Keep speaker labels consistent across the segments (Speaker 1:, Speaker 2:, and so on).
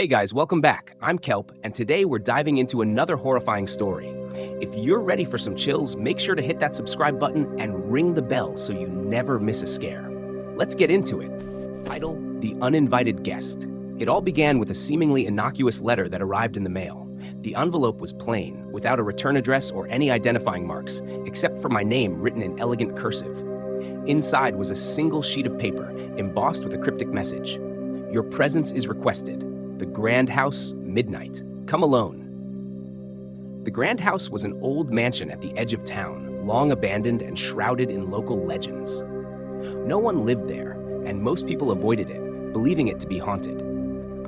Speaker 1: Hey guys, welcome back. I'm Kelp, and today we're diving into another horrifying story. If you're ready for some chills, make sure to hit that subscribe button and ring the bell so you never miss a scare. Let's get into it. Title: The Uninvited Guest. It all began with a seemingly innocuous letter that arrived in the mail. The envelope was plain, without a return address or any identifying marks, except for my name written in elegant cursive. Inside was a single sheet of paper, embossed with a cryptic message. Your presence is requested. The Grand House, midnight. Come alone. The Grand House was an old mansion at the edge of town, long abandoned and shrouded in local legends. No one lived there, and most people avoided it, believing it to be haunted.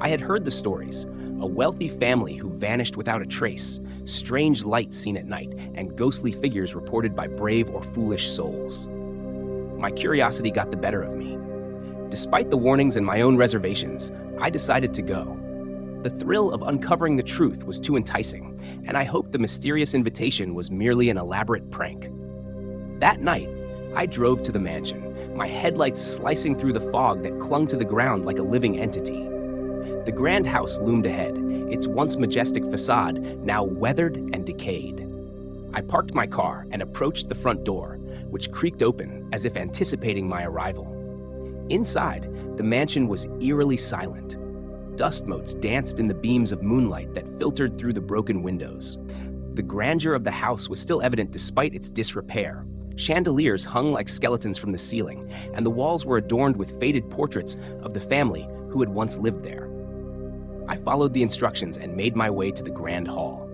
Speaker 1: I had heard the stories: a wealthy family who vanished without a trace, strange lights seen at night, and ghostly figures reported by brave or foolish souls. My curiosity got the better of me. Despite the warnings and my own reservations, I decided to go. The thrill of uncovering the truth was too enticing, and I hoped the mysterious invitation was merely an elaborate prank. That night, I drove to the mansion, my headlights slicing through the fog that clung to the ground like a living entity. The Grand House loomed ahead, its once majestic facade now weathered and decayed. I parked my car and approached the front door, which creaked open as if anticipating my arrival. Inside, the mansion was eerily silent. Dust motes danced in the beams of moonlight that filtered through the broken windows. The grandeur of the house was still evident despite its disrepair. Chandeliers hung like skeletons from the ceiling, and the walls were adorned with faded portraits of the family who had once lived there. I followed the instructions and made my way to the grand hall.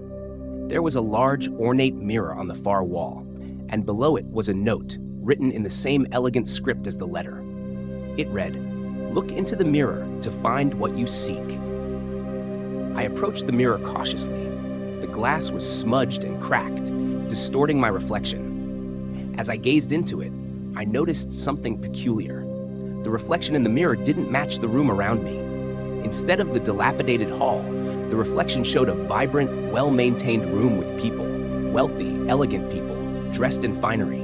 Speaker 1: There was a large, ornate mirror on the far wall, and below it was a note written in the same elegant script as the letter. It read, "Look into the mirror to find what you seek." I approached the mirror cautiously. The glass was smudged and cracked, distorting my reflection. As I gazed into it, I noticed something peculiar. The reflection in the mirror didn't match the room around me. Instead of the dilapidated hall, the reflection showed a vibrant, well-maintained room with people, wealthy, elegant people, dressed in finery.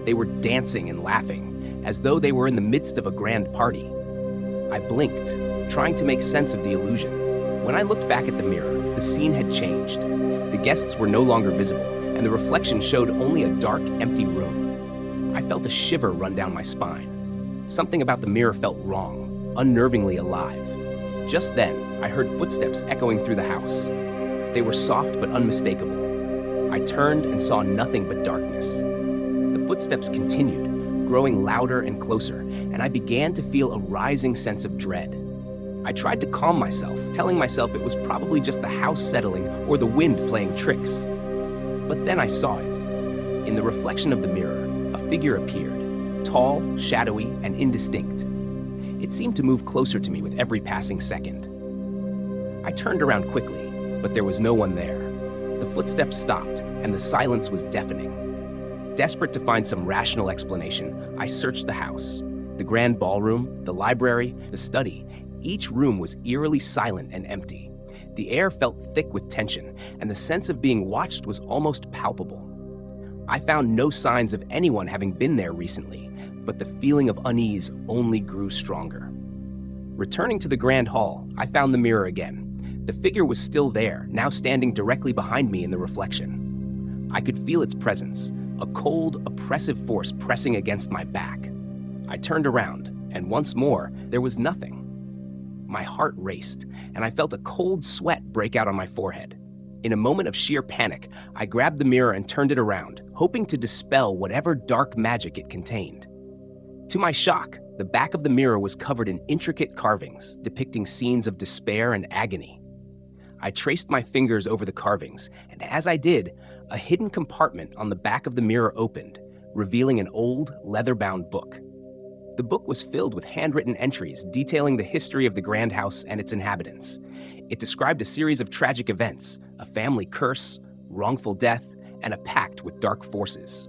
Speaker 1: They were dancing and laughing, as though they were in the midst of a grand party. I blinked, trying to make sense of the illusion. When I looked back at the mirror, the scene had changed. The guests were no longer visible, and the reflection showed only a dark, empty room. I felt a shiver run down my spine. Something about the mirror felt wrong, unnervingly alive. Just then, I heard footsteps echoing through the house. They were soft but unmistakable. I turned and saw nothing but darkness. The footsteps continued, growing louder and closer, and I began to feel a rising sense of dread. I tried to calm myself, telling myself it was probably just the house settling or the wind playing tricks. But then I saw it. In the reflection of the mirror, a figure appeared, tall, shadowy, and indistinct. It seemed to move closer to me with every passing second. I turned around quickly, but there was no one there. The footsteps stopped, and the silence was deafening. Desperate to find some rational explanation, I searched the house. The grand ballroom, the library, the study. Each room was eerily silent and empty. The air felt thick with tension, and the sense of being watched was almost palpable. I found no signs of anyone having been there recently, but the feeling of unease only grew stronger. Returning to the grand hall, I found the mirror again. The figure was still there, now standing directly behind me in the reflection. I could feel its presence, a cold, oppressive force pressing against my back. I turned around, and once more, there was nothing. My heart raced, and I felt a cold sweat break out on my forehead. In a moment of sheer panic, I grabbed the mirror and turned it around, hoping to dispel whatever dark magic it contained. To my shock, the back of the mirror was covered in intricate carvings, depicting scenes of despair and agony. I traced my fingers over the carvings, and as I did, a hidden compartment on the back of the mirror opened, revealing an old, leather-bound book. The book was filled with handwritten entries detailing the history of the Grand House and its inhabitants. It described a series of tragic events, a family curse, wrongful death, and a pact with dark forces.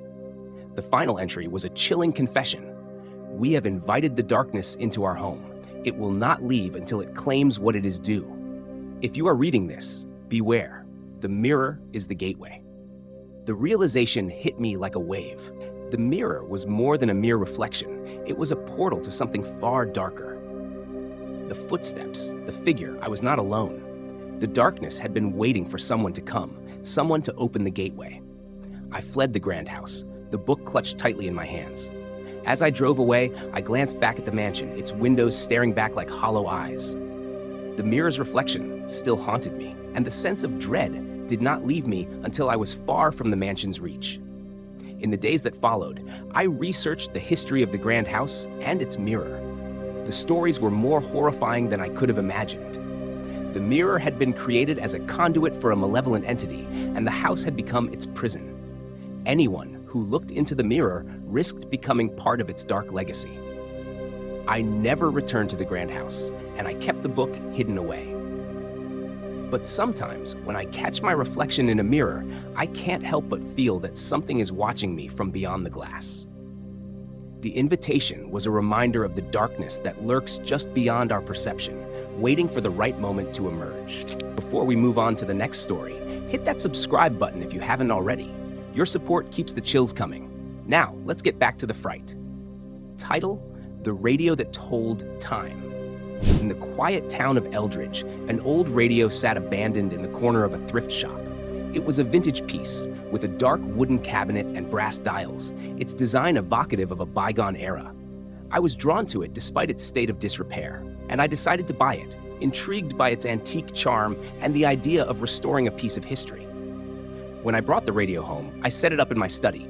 Speaker 1: The final entry was a chilling confession. "We have invited the darkness into our home. It will not leave until it claims what it is due. If you are reading this, beware. The mirror is the gateway." The realization hit me like a wave. The mirror was more than a mere reflection. It was a portal to something far darker. the footsteps, the figure. I was not alone. The darkness had been waiting for someone to come, someone to open the gateway. I fled the grand house, the book clutched tightly in my hands. As I drove away, I glanced back at the mansion, its windows staring back like hollow eyes. The mirror's reflection still haunted me, and the sense of dread did not leave me until I was far from the mansion's reach. In the days that followed, I researched the history of the grand house and its mirror. The stories were more horrifying than I could have imagined. The mirror had been created as a conduit for a malevolent entity, and the house had become its prison. Anyone who looked into the mirror risked becoming part of its dark legacy. I never returned to the grand house, and I kept the book hidden away. But sometimes, when I catch my reflection in a mirror, I can't help but feel that something is watching me from beyond the glass. The invitation was a reminder of the darkness that lurks just beyond our perception, waiting for the right moment to emerge. Before we move on to the next story, hit that subscribe button if you haven't already. Your support keeps the chills coming. Now, let's get back to the fright. Title: The Radio That Told Time. In the quiet town of Eldridge, an old radio sat abandoned in the corner of a thrift shop. It was a vintage piece, with a dark wooden cabinet and brass dials, its design evocative of a bygone era. I was drawn to it despite its state of disrepair, and I decided to buy it, intrigued by its antique charm and the idea of restoring a piece of history. When I brought the radio home, I set it up in my study.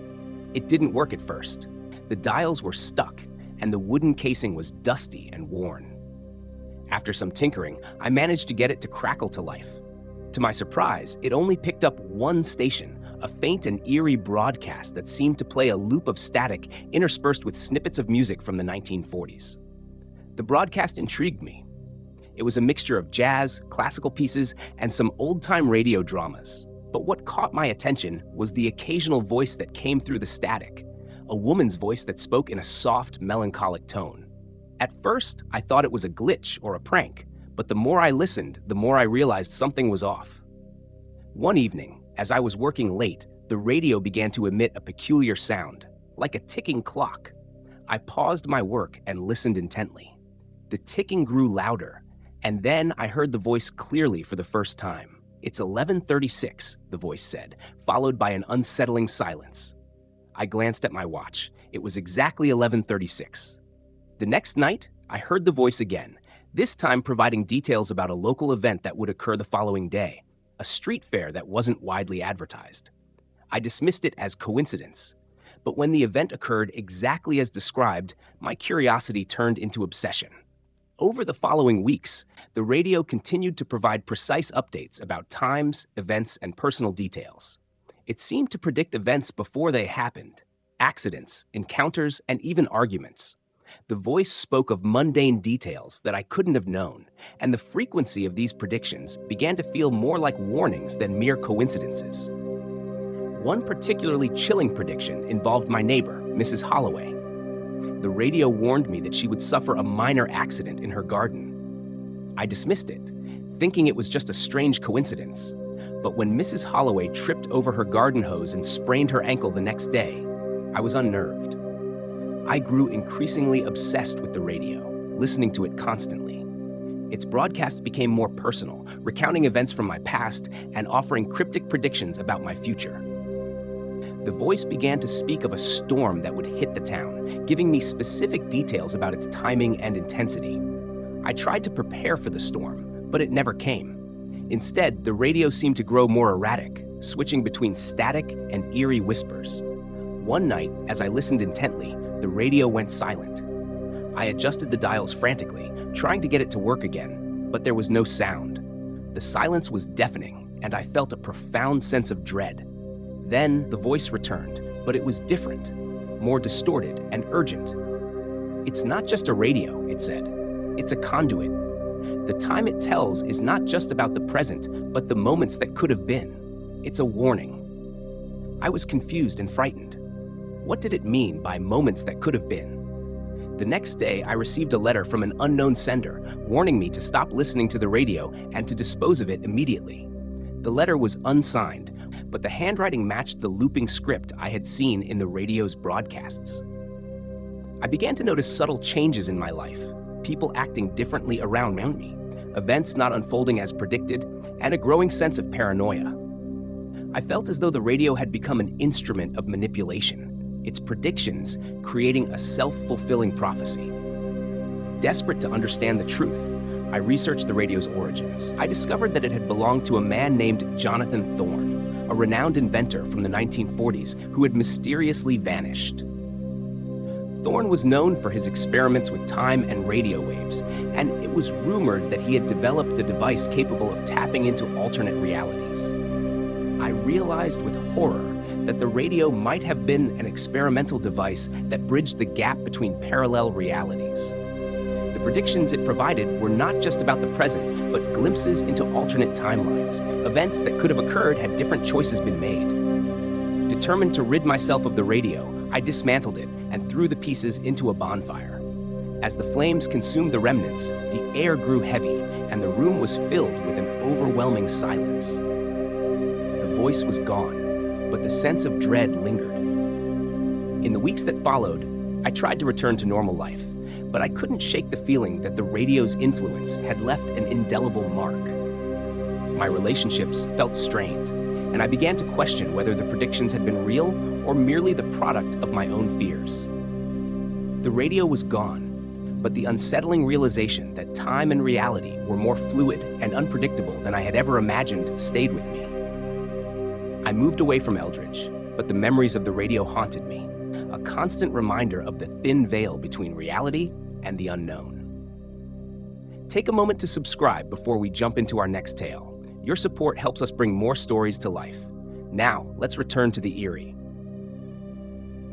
Speaker 1: It didn't work at first. The dials were stuck, and the wooden casing was dusty and worn. After some tinkering, I managed to get it to crackle to life. To my surprise, it only picked up one station, a faint and eerie broadcast that seemed to play a loop of static interspersed with snippets of music from the 1940s. The broadcast intrigued me. It was a mixture of jazz, classical pieces, and some old-time radio dramas. But what caught my attention was the occasional voice that came through the static, a woman's voice that spoke in a soft, melancholic tone. At first, I thought it was a glitch or a prank, but the more I listened, the more I realized something was off. One evening, as I was working late, the radio began to emit a peculiar sound, like a ticking clock. I paused my work and listened intently. The ticking grew louder, and then I heard the voice clearly for the first time. "It's 11:36, the voice said, followed by an unsettling silence. I glanced at my watch. It was exactly 11:36. The next night, I heard the voice again, this time providing details about a local event that would occur the following day, a street fair that wasn't widely advertised. I dismissed it as coincidence, but when the event occurred exactly as described, my curiosity turned into obsession. Over the following weeks, the radio continued to provide precise updates about times, events, and personal details. It seemed to predict events before they happened, accidents, encounters, and even arguments. The voice spoke of mundane details that I couldn't have known, and the frequency of these predictions began to feel more like warnings than mere coincidences. One particularly chilling prediction involved my neighbor, Mrs. Holloway. The radio warned me that she would suffer a minor accident in her garden. I dismissed it, thinking it was just a strange coincidence. But when Mrs. Holloway tripped over her garden hose and sprained her ankle the next day, I was unnerved. I grew increasingly obsessed with the radio, listening to it constantly. Its broadcasts became more personal, recounting events from my past and offering cryptic predictions about my future. The voice began to speak of a storm that would hit the town, giving me specific details about its timing and intensity. I tried to prepare for the storm, but it never came. Instead, the radio seemed to grow more erratic, switching between static and eerie whispers. One night, as I listened intently, the radio went silent. I adjusted the dials frantically, trying to get it to work again, but there was no sound. The silence was deafening, and I felt a profound sense of dread. Then the voice returned, but it was different, more distorted and urgent. "It's not just a radio," it said. "It's a conduit. The time it tells is not just about the present, but the moments that could have been. It's a warning." I was confused and frightened. What did it mean by moments that could have been? The next day, I received a letter from an unknown sender, warning me to stop listening to the radio and to dispose of it immediately. The letter was unsigned, but the handwriting matched the looping script I had seen in the radio's broadcasts. I began to notice subtle changes in my life. people acting differently around me, events not unfolding as predicted, and a growing sense of paranoia. I felt as though the radio had become an instrument of manipulation, its predictions creating a self-fulfilling prophecy. Desperate to understand the truth, I researched the radio's origins. I discovered that it had belonged to a man named Jonathan Thorne, a renowned inventor from the 1940s who had mysteriously vanished. Thorne was known for his experiments with time and radio waves, and it was rumored that he had developed a device capable of tapping into alternate realities. I realized with horror that the radio might have been an experimental device that bridged the gap between parallel realities. The predictions it provided were not just about the present, but glimpses into alternate timelines, events that could have occurred had different choices been made. Determined to rid myself of the radio, I dismantled it and threw the pieces into a bonfire. As the flames consumed the remnants, the air grew heavy and the room was filled with an overwhelming silence. The voice was gone, but the sense of dread lingered. In the weeks that followed, I tried to return to normal life, but I couldn't shake the feeling that the radio's influence had left an indelible mark. My relationships felt strained, and I began to question whether the predictions had been real or merely the product of my own fears. The radio was gone, but the unsettling realization that time and reality were more fluid and unpredictable than I had ever imagined stayed with me. I moved away from Eldridge, but the memories of the radio haunted me, a constant reminder of the thin veil between reality and the unknown. Take a moment to subscribe before we jump into our next tale. Your support helps us bring more stories to life. Now, let's return to the eerie.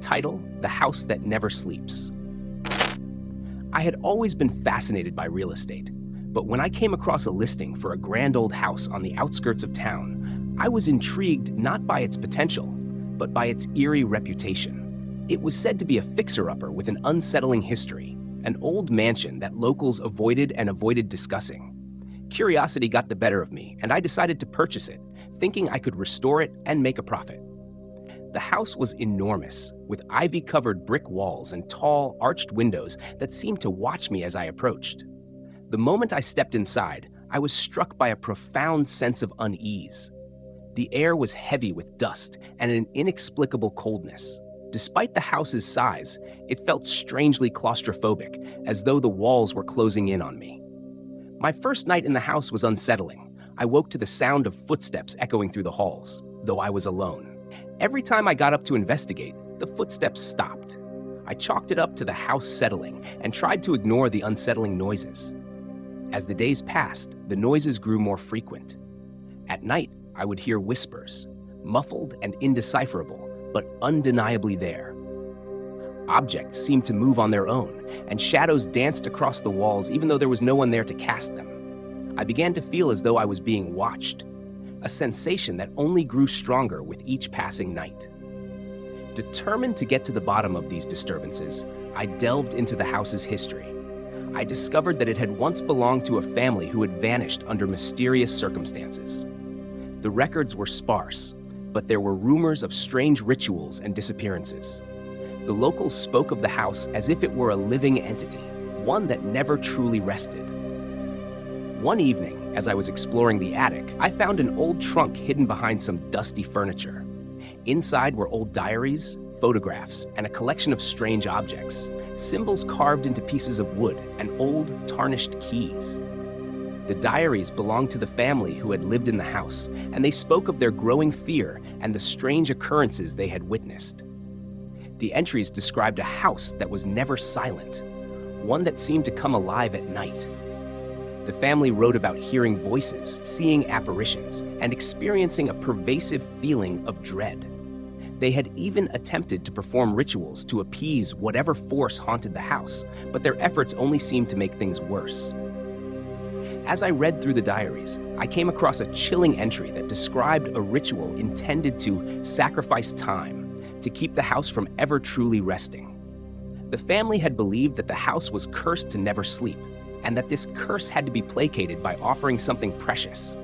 Speaker 1: Title: The House That Never Sleeps. I had always been fascinated by real estate, but when I came across a listing for a grand old house on the outskirts of town, I was intrigued not by its potential, but by its eerie reputation. It was said to be a fixer-upper with an unsettling history, an old mansion that locals avoided discussing. Curiosity got the better of me, and I decided to purchase it, thinking I could restore it and make a profit. The house was enormous, with ivy-covered brick walls and tall, arched windows that seemed to watch me as I approached. The moment I stepped inside, I was struck by a profound sense of unease. The air was heavy with dust and an inexplicable coldness. Despite the house's size, it felt strangely claustrophobic, as though the walls were closing in on me. My first night in the house was unsettling. I woke to the sound of footsteps echoing through the halls, though I was alone. Every time I got up to investigate, the footsteps stopped. I chalked it up to the house settling and tried to ignore the unsettling noises. As the days passed, the noises grew more frequent. At night, I would hear whispers, muffled and indecipherable, but undeniably there. Objects seemed to move on their own, and shadows danced across the walls even though there was no one there to cast them. I began to feel as though I was being watched, a sensation that only grew stronger with each passing night. Determined to get to the bottom of these disturbances, I delved into the house's history. I discovered that it had once belonged to a family who had vanished under mysterious circumstances. The records were sparse, but there were rumors of strange rituals and disappearances. The locals spoke of the house as if it were a living entity, one that never truly rested. One evening, as I was exploring the attic, I found an old trunk hidden behind some dusty furniture. Inside were old diaries, photographs, and a collection of strange objects, symbols carved into pieces of wood, and old, tarnished keys. The diaries belonged to the family who had lived in the house, and they spoke of their growing fear and the strange occurrences they had witnessed. The entries described a house that was never silent, one that seemed to come alive at night. The family wrote about hearing voices, seeing apparitions, and experiencing a pervasive feeling of dread. They had even attempted to perform rituals to appease whatever force haunted the house, but their efforts only seemed to make things worse. As I read through the diaries, I came across a chilling entry that described a ritual intended to sacrifice time, to keep the house from ever truly resting. The family had believed that the house was cursed to never sleep, and that this curse had to be placated by offering something precious: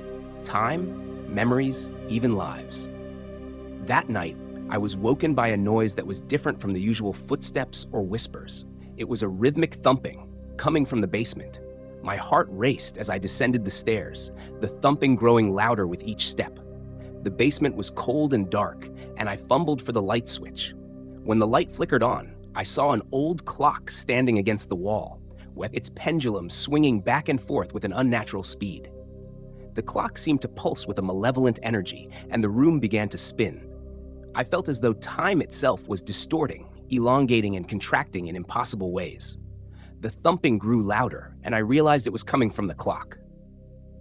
Speaker 1: time, memories, even lives. That night, I was woken by a noise that was different from the usual footsteps or whispers. It was a rhythmic thumping, coming from the basement. My heart raced as I descended the stairs, the thumping growing louder with each step. The basement was cold and dark, and I fumbled for the light switch. When the light flickered on, I saw an old clock standing against the wall, with its pendulum swinging back and forth with an unnatural speed. The clock seemed to pulse with a malevolent energy, and the room began to spin. I felt as though time itself was distorting, elongating and contracting in impossible ways. The thumping grew louder, and I realized it was coming from the clock.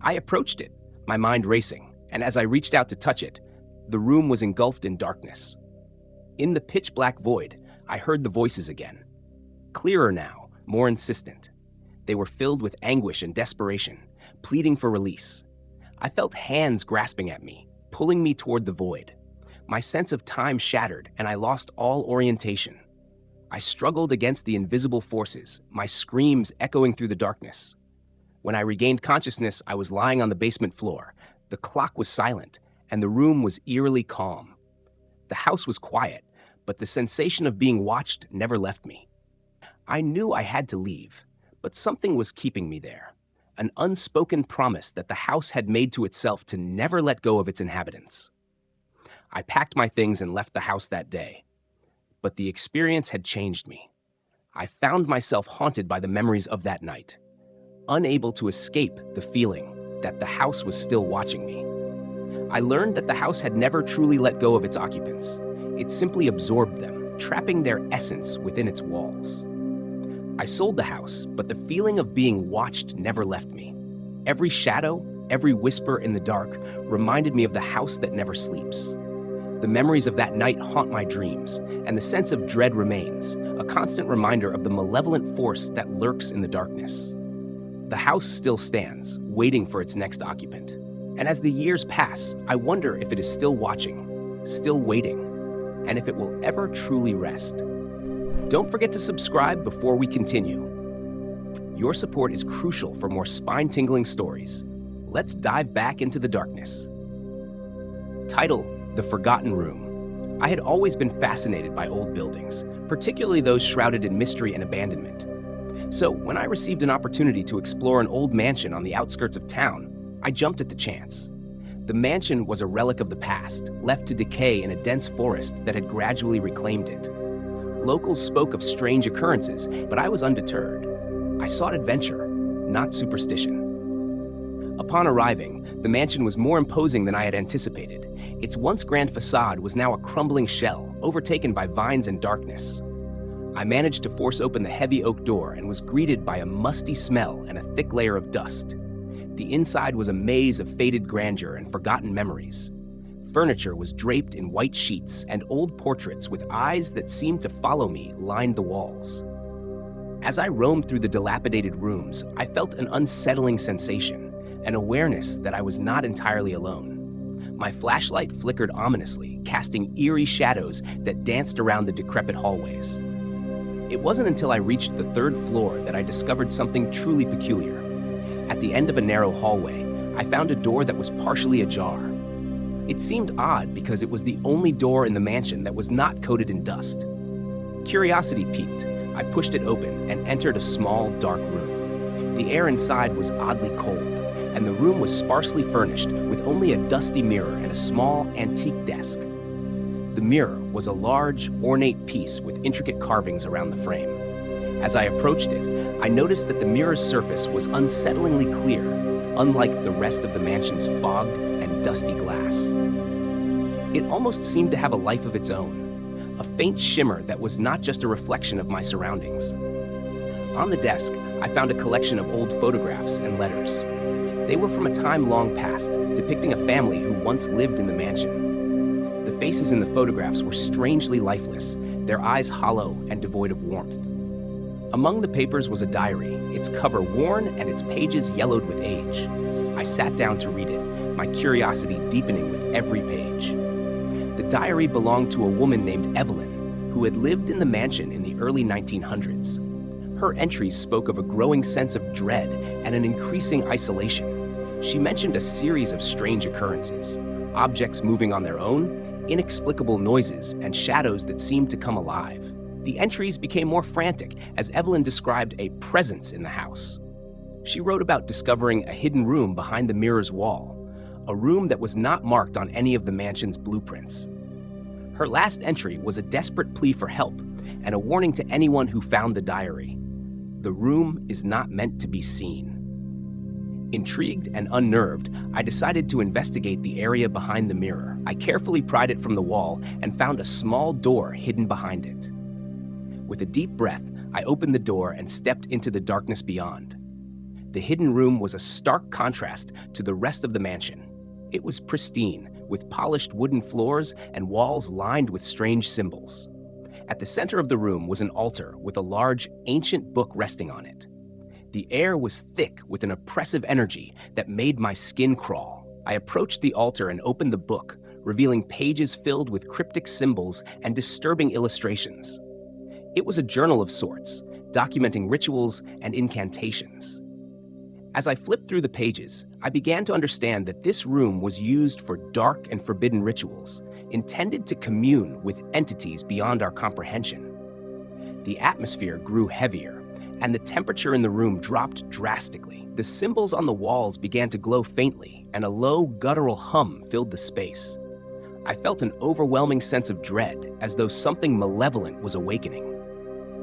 Speaker 1: I approached it, my mind racing, and as I reached out to touch it, the room was engulfed in darkness. In the pitch-black void, I heard the voices again. Clearer now, more insistent. They were filled with anguish and desperation, pleading for release. I felt hands grasping at me, pulling me toward the void. My sense of time shattered, and I lost all orientation. I struggled against the invisible forces, my screams echoing through the darkness. When I regained consciousness, I was lying on the basement floor. The clock was silent, and the room was eerily calm. The house was quiet, but the sensation of being watched never left me. I knew I had to leave, but something was keeping me there. An unspoken promise that the house had made to itself to never let go of its inhabitants. I packed my things and left the house that day. But the experience had changed me. I found myself haunted by the memories of that night, unable to escape the feeling that the house was still watching me. I learned that the house had never truly let go of its occupants. It simply absorbed them, trapping their essence within its walls. I sold the house, but the feeling of being watched never left me. Every shadow, every whisper in the dark reminded me of the house that never sleeps. The memories of that night haunt my dreams, and the sense of dread remains, a constant reminder of the malevolent force that lurks in the darkness. The house still stands, waiting for its next occupant. And as the years pass, I wonder if it is still watching, still waiting, and if it will ever truly rest. Don't forget to subscribe before we continue. Your support is crucial for more spine-tingling stories. Let's dive back into the darkness. Title: The Forgotten Room. I had always been fascinated by old buildings, particularly those shrouded in mystery and abandonment. So when I received an opportunity to explore an old mansion on the outskirts of town, I jumped at the chance. The mansion was a relic of the past, left to decay in a dense forest that had gradually reclaimed it. Locals spoke of strange occurrences, but I was undeterred. I sought adventure, not superstition. Upon arriving, the mansion was more imposing than I had anticipated. Its once grand facade was now a crumbling shell, overtaken by vines and darkness. I managed to force open the heavy oak door and was greeted by a musty smell and a thick layer of dust. The inside was a maze of faded grandeur and forgotten memories. Furniture was draped in white sheets, and old portraits with eyes that seemed to follow me lined the walls. As I roamed through the dilapidated rooms, I felt an unsettling sensation, an awareness that I was not entirely alone. My flashlight flickered ominously, casting eerie shadows that danced around the decrepit hallways. It wasn't until I reached the third floor that I discovered something truly peculiar. At the end of a narrow hallway, I found a door that was partially ajar. It seemed odd because it was the only door in the mansion that was not coated in dust. Curiosity piqued. I pushed it open and entered a small, dark room. The air inside was oddly cold, and the room was sparsely furnished with only a dusty mirror and a small, antique desk. The mirror was a large, ornate piece with intricate carvings around the frame. As I approached it, I noticed that the mirror's surface was unsettlingly clear, unlike the rest of the mansion's fogged and dusty glass. It almost seemed to have a life of its own, a faint shimmer that was not just a reflection of my surroundings. On the desk, I found a collection of old photographs and letters. They were from a time long past, depicting a family who once lived in the mansion. The faces in the photographs were strangely lifeless, their eyes hollow and devoid of warmth. Among the papers was a diary, its cover worn and its pages yellowed with age. I sat down to read it, my curiosity deepening with every page. The diary belonged to a woman named Evelyn, who had lived in the mansion in the early 1900s. Her entries spoke of a growing sense of dread and an increasing isolation. She mentioned a series of strange occurrences, objects moving on their own, inexplicable noises, and shadows that seemed to come alive. The entries became more frantic as Evelyn described a presence in the house. She wrote about discovering a hidden room behind the mirror's wall, a room that was not marked on any of the mansion's blueprints. Her last entry was a desperate plea for help and a warning to anyone who found the diary. The room is not meant to be seen. Intrigued and unnerved, I decided to investigate the area behind the mirror. I carefully pried it from the wall and found a small door hidden behind it. With a deep breath, I opened the door and stepped into the darkness beyond. The hidden room was a stark contrast to the rest of the mansion. It was pristine, with polished wooden floors and walls lined with strange symbols. At the center of the room was an altar with a large, ancient book resting on it. The air was thick with an oppressive energy that made my skin crawl. I approached the altar and opened the book, revealing pages filled with cryptic symbols and disturbing illustrations. It was a journal of sorts, documenting rituals and incantations. As I flipped through the pages, I began to understand that this room was used for dark and forbidden rituals, intended to commune with entities beyond our comprehension. The atmosphere grew heavier, and the temperature in the room dropped drastically. The symbols on the walls began to glow faintly, and a low, guttural hum filled the space. I felt an overwhelming sense of dread, as though something malevolent was awakening.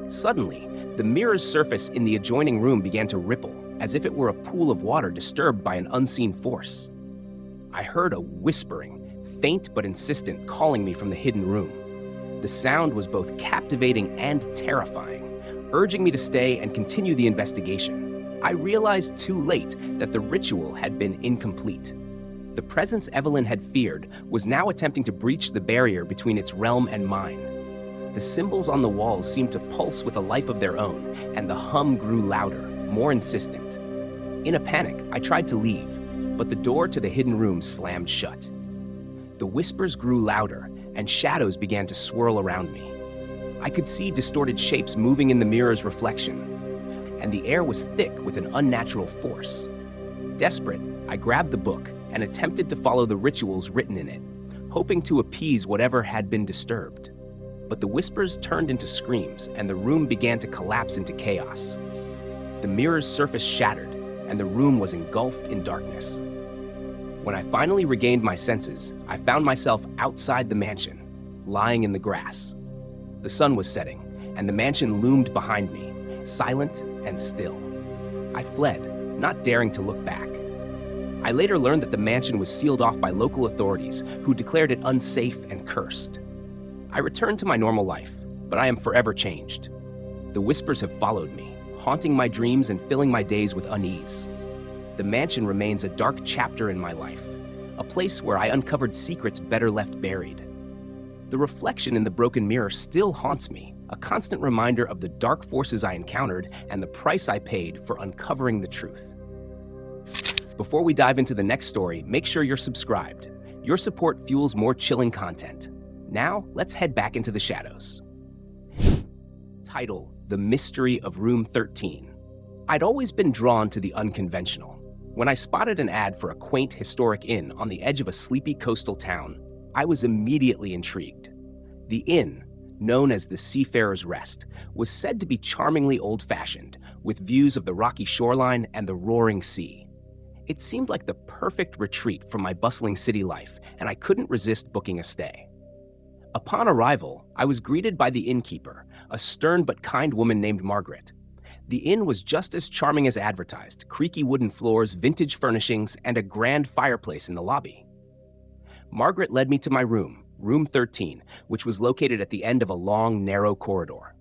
Speaker 1: Suddenly, the mirror's surface in the adjoining room began to ripple, as if it were a pool of water disturbed by an unseen force. I heard a whispering, faint but insistent, calling me from the hidden room. The sound was both captivating and terrifying, urging me to stay and continue the investigation. I realized too late that the ritual had been incomplete. The presence Evelyn had feared was now attempting to breach the barrier between its realm and mine. The symbols on the walls seemed to pulse with a life of their own, and the hum grew louder, more insistent. In a panic, I tried to leave, but the door to the hidden room slammed shut. The whispers grew louder, and shadows began to swirl around me. I could see distorted shapes moving in the mirror's reflection, and the air was thick with an unnatural force. Desperate, I grabbed the book and attempted to follow the rituals written in it, hoping to appease whatever had been disturbed. But the whispers turned into screams, and the room began to collapse into chaos. The mirror's surface shattered, and the room was engulfed in darkness. When I finally regained my senses, I found myself outside the mansion, lying in the grass. The sun was setting, and the mansion loomed behind me, silent and still. I fled, not daring to look back. I later learned that the mansion was sealed off by local authorities, who declared it unsafe and cursed. I returned to my normal life, but I am forever changed. The whispers have followed me, haunting my dreams and filling my days with unease. The mansion remains a dark chapter in my life, a place where I uncovered secrets better left buried. The reflection in the broken mirror still haunts me, a constant reminder of the dark forces I encountered and the price I paid for uncovering the truth. Before we dive into the next story, make sure you're subscribed. Your support fuels more chilling content. Now, let's head back into the shadows. Title: The Mystery of Room 13. I'd always been drawn to the unconventional. When I spotted an ad for a quaint historic inn on the edge of a sleepy coastal town, I was immediately intrigued. The inn, known as the Seafarer's Rest, was said to be charmingly old-fashioned, with views of the rocky shoreline and the roaring sea. It seemed like the perfect retreat from my bustling city life, and I couldn't resist booking a stay. Upon arrival, I was greeted by the innkeeper, a stern but kind woman named Margaret. The inn was just as charming as advertised: creaky wooden floors, vintage furnishings, and a grand fireplace in the lobby. Margaret led me to my room, room 13, which was located at the end of a long, narrow corridor.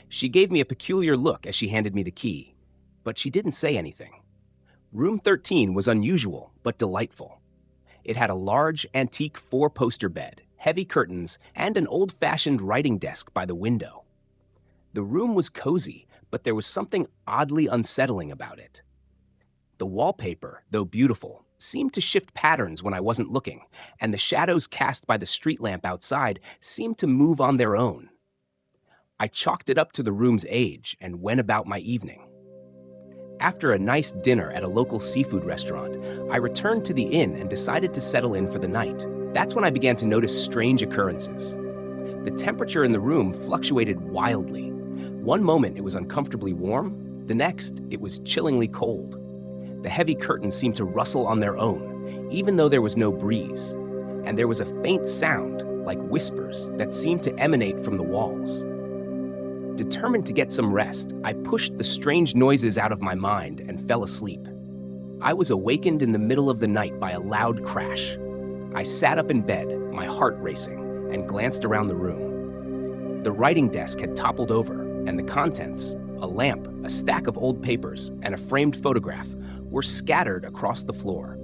Speaker 1: She gave me a peculiar look as she handed me the key, but she didn't say anything. Room 13 was unusual, but delightful. It had a large, antique four-poster bed, heavy curtains, and an old-fashioned writing desk by the window. The room was cozy, but there was something oddly unsettling about it. The wallpaper, though beautiful, seemed to shift patterns when I wasn't looking, and the shadows cast by the street lamp outside seemed to move on their own. I chalked it up to the room's age and went about my evening. After a nice dinner at a local seafood restaurant, I returned to the inn and decided to settle in for the night. That's when I began to notice strange occurrences. The temperature in the room fluctuated wildly. One moment it was uncomfortably warm, the next it was chillingly cold. The heavy curtains seemed to rustle on their own, even though there was no breeze, and there was a faint sound, like whispers, that seemed to emanate from the walls. Determined to get some rest, I pushed the strange noises out of my mind and fell asleep. I was awakened in the middle of the night by a loud crash. I sat up in bed, my heart racing, and glanced around the room. The writing desk had toppled over, and the contents, a lamp, a stack of old papers, and a framed photograph, were scattered across the floor.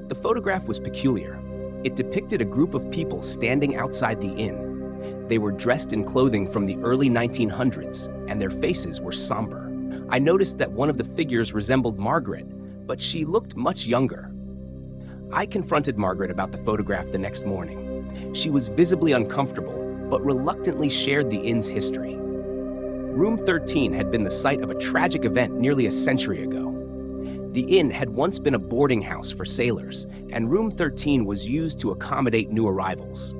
Speaker 1: The photograph was peculiar. It depicted a group of people standing outside the inn. They were dressed in clothing from the early 1900s, and their faces were somber. I noticed that one of the figures resembled Margaret, but she looked much younger. I confronted Margaret about the photograph the next morning. She was visibly uncomfortable, but reluctantly shared the inn's history. Room 13 had been the site of a tragic event nearly a century ago. The inn had once been a boarding house for sailors, and Room 13 was used to accommodate new arrivals.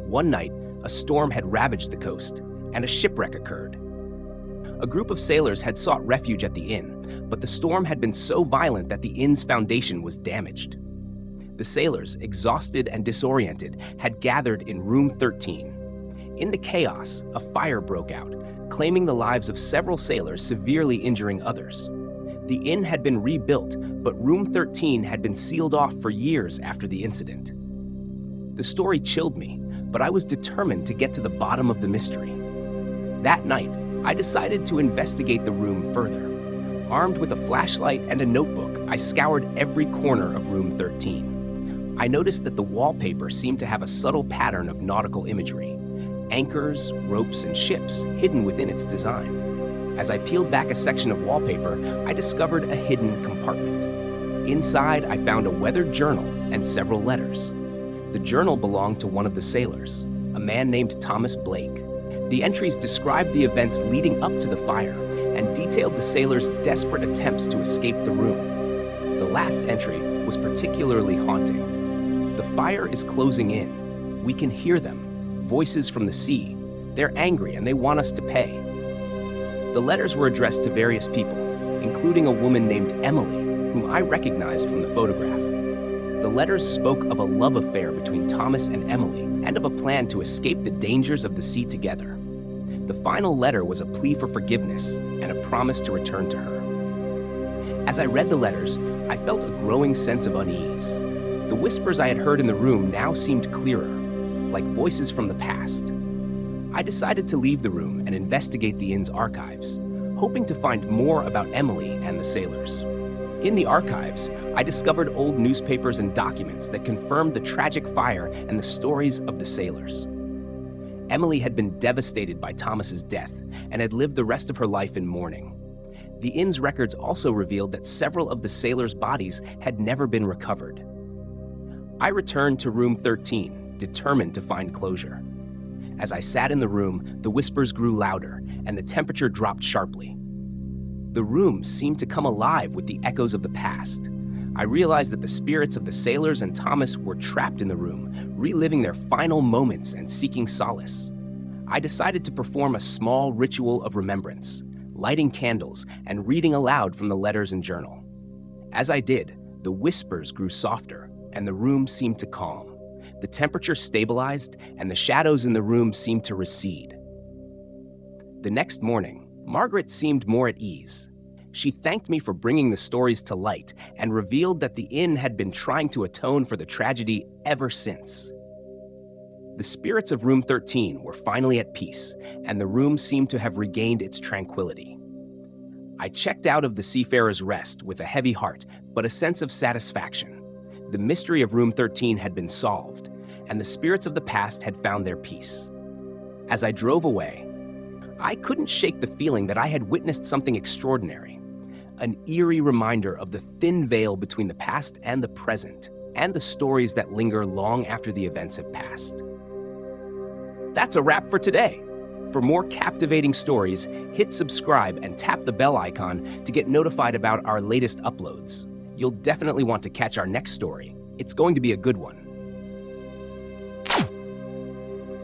Speaker 1: One night, a storm had ravaged the coast, and a shipwreck occurred. A group of sailors had sought refuge at the inn, but the storm had been so violent that the inn's foundation was damaged. The sailors, exhausted and disoriented, had gathered in Room 13. In the chaos, a fire broke out, claiming the lives of several sailors, severely injuring others. The inn had been rebuilt, but Room 13 had been sealed off for years after the incident. The story chilled me, but I was determined to get to the bottom of the mystery. That night, I decided to investigate the room further. Armed with a flashlight and a notebook, I scoured every corner of Room 13. I noticed that the wallpaper seemed to have a subtle pattern of nautical imagery, anchors, ropes, and ships hidden within its design. As I peeled back a section of wallpaper, I discovered a hidden compartment. Inside, I found a weathered journal and several letters. The journal belonged to one of the sailors, a man named Thomas Blake. The entries described the events leading up to the fire and detailed the sailors' desperate attempts to escape the room. The last entry was particularly haunting. The fire is closing in. We can hear them, voices from the sea. They're angry and they want us to pay. The letters were addressed to various people, including a woman named Emily, whom I recognized from the photograph. The letters spoke of a love affair between Thomas and Emily and of a plan to escape the dangers of the sea together. The final letter was a plea for forgiveness and a promise to return to her. As I read the letters, I felt a growing sense of unease. The whispers I had heard in the room now seemed clearer, like voices from the past. I decided to leave the room and investigate the inn's archives, hoping to find more about Emily and the sailors. In the archives, I discovered old newspapers and documents that confirmed the tragic fire and the stories of the sailors. Emily had been devastated by Thomas's death and had lived the rest of her life in mourning. The inn's records also revealed that several of the sailors' bodies had never been recovered. I returned to Room 13, determined to find closure. As I sat in the room, the whispers grew louder, and the temperature dropped sharply. The room seemed to come alive with the echoes of the past. I realized that the spirits of the sailors and Thomas were trapped in the room, reliving their final moments and seeking solace. I decided to perform a small ritual of remembrance, lighting candles and reading aloud from the letters and journal. As I did, the whispers grew softer, and the room seemed to calm. The temperature stabilized, and the shadows in the room seemed to recede. The next morning, Margaret seemed more at ease. She thanked me for bringing the stories to light and revealed that the inn had been trying to atone for the tragedy ever since. The spirits of Room 13 were finally at peace, and the room seemed to have regained its tranquility. I checked out of the Seafarer's Rest with a heavy heart, but a sense of satisfaction. The mystery of Room 13 had been solved, and the spirits of the past had found their peace. As I drove away, I couldn't shake the feeling that I had witnessed something extraordinary, an eerie reminder of the thin veil between the past and the present, and the stories that linger long after the events have passed. That's a wrap for today. For more captivating stories, hit subscribe and tap the bell icon to get notified about our latest uploads. You'll definitely want to catch our next story. It's going to be a good one.